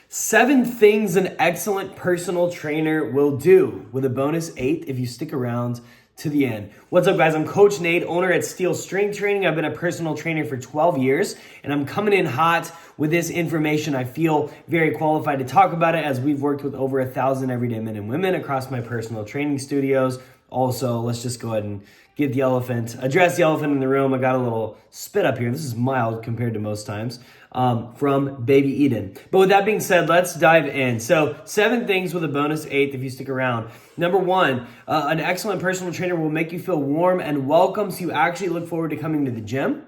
7 things an excellent personal trainer will do, with a bonus 8 if you stick around to the end. What's up, guys? I'm Coach Nate, owner at Steel Strength Training. I've been a personal trainer for 12 years, and I'm coming in hot with this information. I feel very qualified to talk about it, as we've worked with over 1,000 everyday men and women across my personal training studios. Also, let's just go ahead and address the elephant in the room. I got a little spit up here. This is mild compared to most times, from Baby Eden. But with that being said, let's dive in. So 7 things with a bonus 8 if you stick around. Number 1, an excellent personal trainer will make you feel warm and welcome, so you actually look forward to coming to the gym.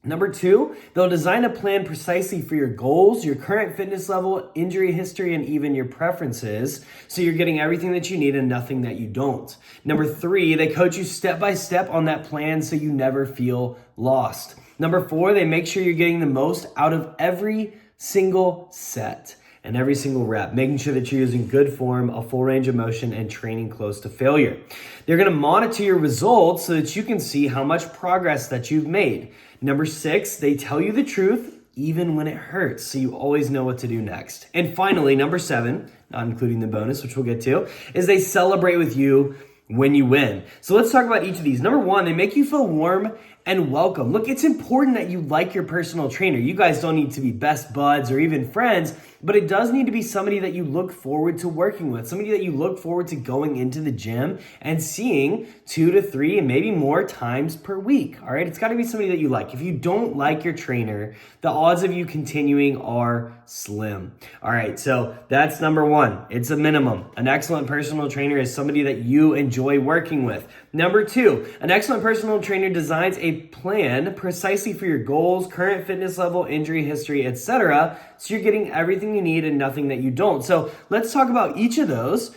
Number 2, they'll design a plan precisely for your goals, your current fitness level, injury history, and even your preferences, so you're getting everything that you need and nothing that you don't. Number 3, they coach you step by step on that plan so you never feel lost. Number 4, they make sure you're getting the most out of every single set and every single rep, making sure that you're using good form, a full range of motion, and training close to failure. They're gonna monitor your results so that you can see how much progress that you've made. Number 6, they tell you the truth even when it hurts, so you always know what to do next. And finally, number 7, not including the bonus, which we'll get to, is they celebrate with you when you win. So let's talk about each of these. Number 1, they make you feel warm and welcome. Look, it's important that you like your personal trainer. You guys don't need to be best buds or even friends, but it does need to be somebody that you look forward to working with, somebody that you look forward to going into the gym and seeing 2 to 3 and maybe more times per week. All right, it's got to be somebody that you like. If you don't like your trainer, the odds of you continuing are slim. All right, so that's number 1. It's a minimum. An excellent personal trainer is somebody that you enjoy working with. Number 2, an excellent personal trainer designs a plan precisely for your goals, current fitness level, injury history, etc. So you're getting everything you need and nothing that you don't. So let's talk about each of those.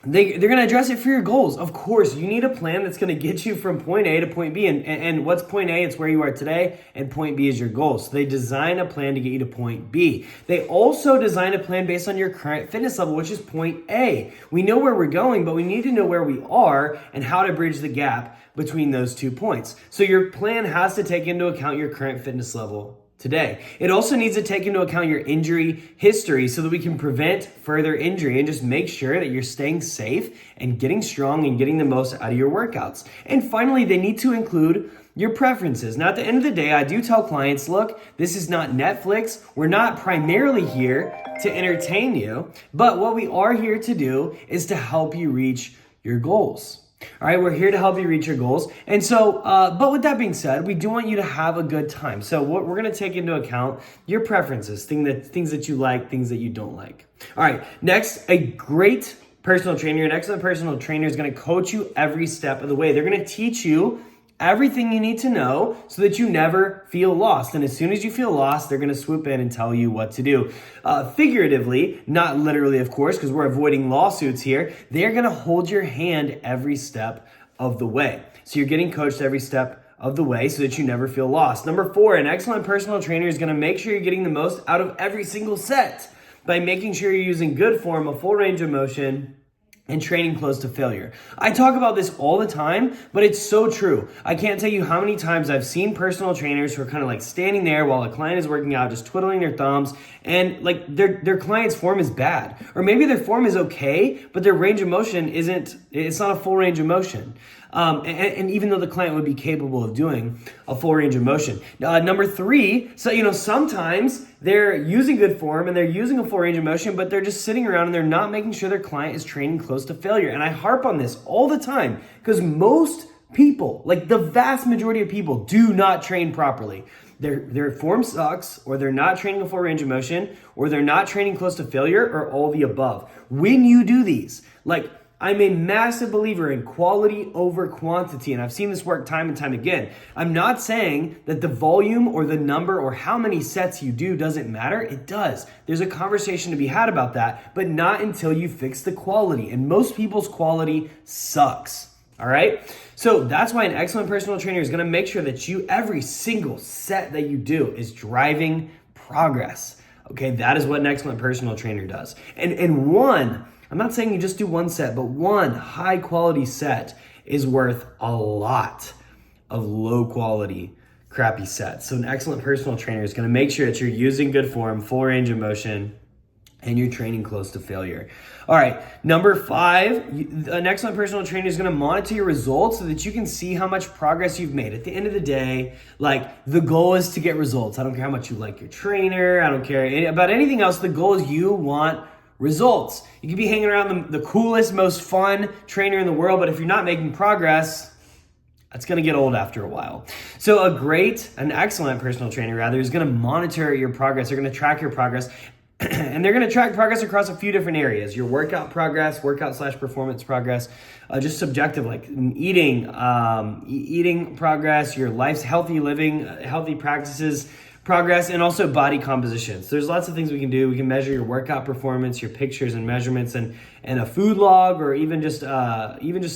They're going to address it for your goals. Of course, you need a plan that's going to get you from point A to point B. And what's point A? It's where you are today. And point B is your goal. So they design a plan to get you to point B. They also design a plan based on your current fitness level, which is point A. We know where we're going, but we need to know where we are and how to bridge the gap between those 2 points. So your plan has to take into account your current fitness level today. It also needs to take into account your injury history so that we can prevent further injury and just make sure that you're staying safe and getting strong and getting the most out of your workouts. And finally, they need to include your preferences. Now, at the end of the day, I do tell clients, look, this is not Netflix. We're not primarily here to entertain you, but what we are here to do is to help you reach your goals. All right, we're here to help you reach your goals. And so, but with that being said, we do want you to have a good time. So what we're going to take into account your preferences, things that you like, things that you don't like. All right, next, a great personal trainer, an excellent personal trainer is going to coach you every step of the way. They're going to teach you everything you need to know so that you never feel lost. And as soon as you feel lost, they're going to swoop in and tell you what to do. Figuratively, not literally, of course, because we're avoiding lawsuits here. They're going to hold your hand every step of the way. So you're getting coached every step of the way so that you never feel lost. Number 4, an excellent personal trainer is going to make sure you're getting the most out of every single set by making sure you're using good form, a full range of motion, and training close to failure. I talk about this all the time, but it's so true. I can't tell you how many times I've seen personal trainers who are kind of like standing there while a client is working out, just twiddling their thumbs, and like their client's form is bad. Or maybe their form is okay, but their range of motion it's not a full range of motion. And even though the client would be capable of doing a full range of motion. Number 3, so sometimes they're using good form and they're using a full range of motion, but they're just sitting around and they're not making sure their client is training close to failure. And I harp on this all the time because most people, like the vast majority of people, do not train properly. Their form sucks, or they're not training a full range of motion, or they're not training close to failure, or all the above. When you do these, like, I'm a massive believer in quality over quantity, and I've seen this work time and time again. I'm not saying that the volume or the number or how many sets you do doesn't matter. It does. There's a conversation to be had about that, but not until you fix the quality, and most people's quality sucks. All right? So that's why an excellent personal trainer is going to make sure that every single set that you do is driving progress. Okay, that is what an excellent personal trainer does. And I'm not saying you just do one set, but one high quality set is worth a lot of low quality crappy sets. So an excellent personal trainer is going to make sure that you're using good form, full range of motion, and you're training close to failure. All right, number 5, an excellent personal trainer is going to monitor your results so that you can see how much progress you've made. At the end of the day, like, the goal is to get results. I don't care how much you like your trainer. I don't care about anything else. The goal is you want results. You could be hanging around the coolest, most fun trainer in the world, but if you're not making progress, that's going to get old after a while. So an excellent personal trainer rather is going to monitor your progress. They're going to track your progress. And they're going to track progress across a few different areas. Your workout progress, workout/performance progress, just subjective, like eating progress, your life's healthy living, healthy practices progress, and also body composition. So there's lots of things we can do. We can measure your workout performance, your pictures and measurements, and a food log, or even just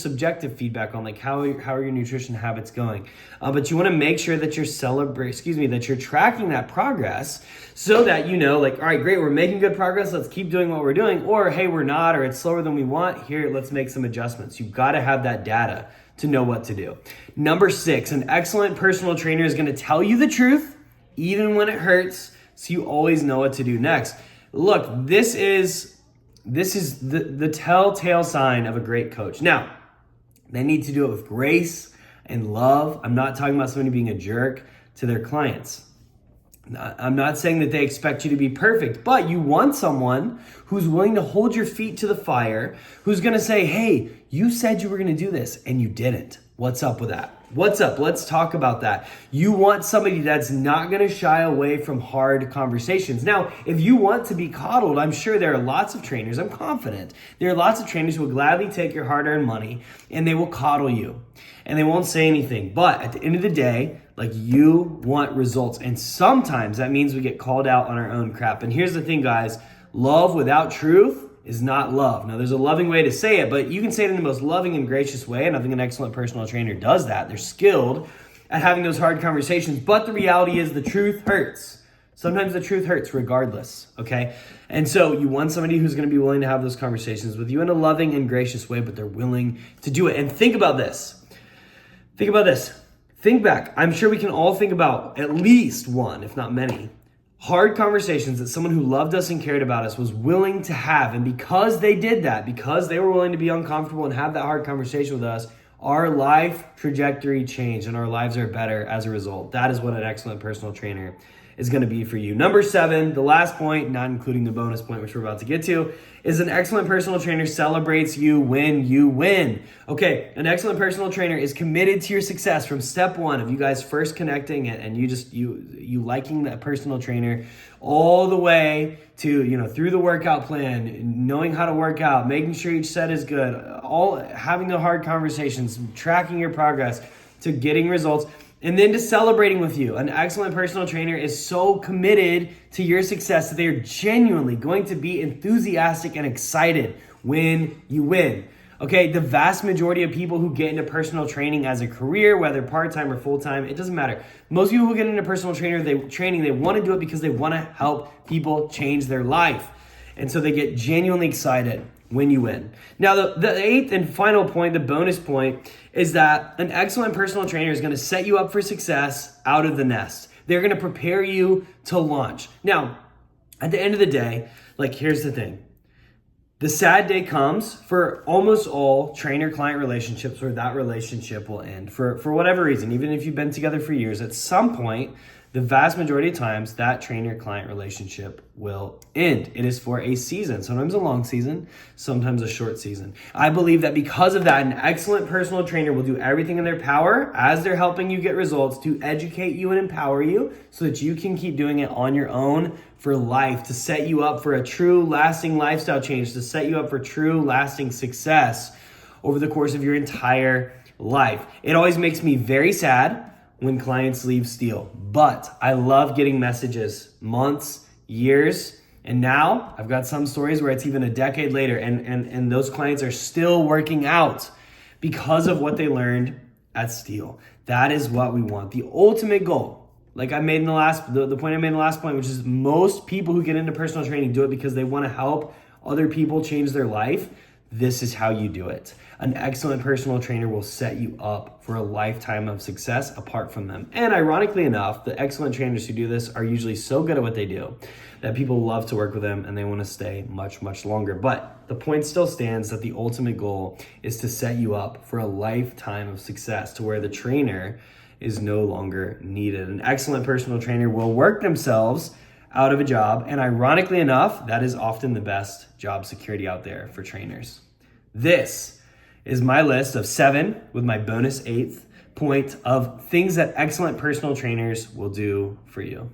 subjective feedback on like how are your nutrition habits going. But you want to make sure that you're tracking that progress so that you know, like, all right, great, we're making good progress. Let's keep doing what we're doing. Or hey, we're not, or it's slower than we want. Here, let's make some adjustments. You've got to have that data to know what to do. Number 6, an excellent personal trainer is going to tell you the truth, even when it hurts, so you always know what to do next. Look, this is the telltale sign of a great coach. Now, they need to do it with grace and love. I'm not talking about somebody being a jerk to their clients. I'm not saying that they expect you to be perfect, but you want someone who's willing to hold your feet to the fire, who's going to say, hey, you said you were going to do this and you didn't. What's up with that? What's up? Let's talk about that. You want somebody that's not going to shy away from hard conversations. Now, if you want to be coddled, I'm sure there are lots of trainers. I'm confident there are lots of trainers who will gladly take your hard-earned money and they will coddle you and they won't say anything. But at the end of the day, like, you want results. And sometimes that means we get called out on our own crap. And here's the thing, guys. Love without truth is not love. Now, there's a loving way to say it, but you can say it in the most loving and gracious way, and I think an excellent personal trainer does that. They're skilled at having those hard conversations, but the reality is the truth hurts. Sometimes the truth hurts regardless, okay? And so you want somebody who's going to be willing to have those conversations with you in a loving and gracious way, but they're willing to do it. And think about this. Think back. I'm sure we can all think about at least one, if not many, hard conversations that someone who loved us and cared about us was willing to have. And because they did that, because they were willing to be uncomfortable and have that hard conversation with us, our life trajectory changed and our lives are better as a result. That is what an excellent personal trainer is going to be for you. Number 7, the last point, not including the bonus point, which we're about to get to, is an excellent personal trainer celebrates you when you win. Okay, an excellent personal trainer is committed to your success from step 1 of you guys first connecting and you liking that personal trainer all the way to, through the workout plan, knowing how to work out, making sure each set is good, all having the hard conversations, tracking your progress, to getting results, and then to celebrating with you. An excellent personal trainer is so committed to your success that they are genuinely going to be enthusiastic and excited when you win. Okay, the vast majority of people who get into personal training as a career, whether part-time or full-time, it doesn't matter. Most people who get into personal training, they want to do it because they want to help people change their life. And so they get genuinely excited when you win. Now, the 8th and final point, the bonus point, is that an excellent personal trainer is going to set you up for success out of the nest. They're going to prepare you to launch. Now, at the end of the day, like, here's the thing. The sad day comes for almost all trainer-client relationships where that relationship will end for whatever reason. Even if you've been together for years, at some point, the vast majority of times, that trainer-client relationship will end. It is for a season, sometimes a long season, sometimes a short season. I believe that because of that, an excellent personal trainer will do everything in their power as they're helping you get results to educate you and empower you so that you can keep doing it on your own for life, to set you up for a true, lasting lifestyle change, to set you up for true, lasting success over the course of your entire life. It always makes me very sad when clients leave Steel, but I love getting messages months, years, and now I've got some stories where it's even a decade later and those clients are still working out because of what they learned at Steel. That is what we want. The ultimate goal, like I made in the point I made in the last point, which is most people who get into personal training do it because they want to help other people change their life. this is how you do it. An excellent personal trainer will set you up for a lifetime of success apart from them. And ironically enough, the excellent trainers who do this are usually so good at what they do that people love to work with them and they want to stay much, much longer. But the point still stands that the ultimate goal is to set you up for a lifetime of success to where the trainer is no longer needed. An excellent personal trainer will work themselves out of a job, and ironically enough, that is often the best job security out there for trainers. This is my list of 7 with my bonus 8th point of things that excellent personal trainers will do for you.